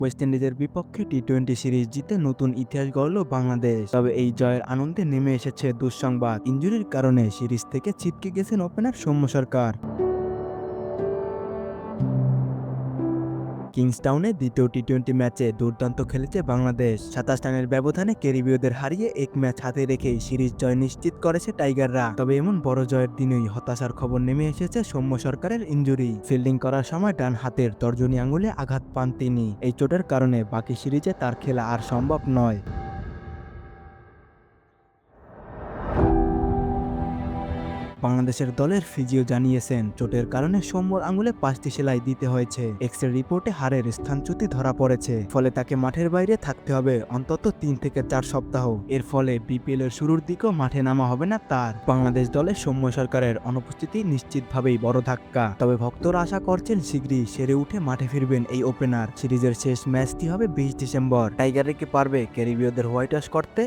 West ইন্ডিজের বিপক্ষে টি-20 series জিতে নতুন ইতিহাস গড়ল বাংলাদেশ। তবে এই জয়ের আনন্দে নেমে এসেছে দুঃসংবাদ। ইনজুরির কারণে সিরিজ থেকে ছিটকে গেছেন ওপেনার সৌম্য সরকার। কিংস্টাউনে দ্বিতীয় টি-20 ম্যাচে দুর্দান্ত খেলেছে বাংলাদেশ। ২৭ রানের ব্যবধানে ক্যারিবীয়দের হারিয়ে এক ম্যাচ হাতে রেখেই সিরিজ জয় নিশ্চিত করেছে টাইগাররা। তবে এমন বড় জয়ের দিনেই হতাশার খবর নেমে এসেছে সৌম্য সরকারের ইনজুরি। ফিল্ডিং করার সময় ডান হাতের তর্জনী আঙুলে আঘাত পান তিনি। এই চোটের কারণে বাকি সিরিজে তার খেলা আর সম্ভব নয়। বাংলাদেশের দলের ফিজিও জানিয়েছেন, চোটের কারণে সৌম্যর আঙুলে 5টি সেলাই দিতে হয়েছে। এক্স-রে রিপোর্টে হাড়ের স্থানচ্যুতি ধরা পড়েছে, ফলে তাকে মাঠের বাইরে থাকতে হবে অন্তত 3 থেকে 4 সপ্তাহ। এর ফলে বিপিএল এর শুরুর দিকেও মাঠে নামা হবে না তার। বাংলাদেশ দলে সৌম্য সরকারের অনুপস্থিতি নিশ্চিতভাবেই বড় ধাক্কা। তবে ভক্তরা আশা করছেন শীঘ্রই সেরে উঠে মাঠে ফিরবেন এই ওপেনার। সিরিজের শেষ ম্যাচটি হবে 20 ডিসেম্বর। টাইগাররা কি পারবে ক্যারিবীয়দের হোয়াইট ওয়াশ করতে?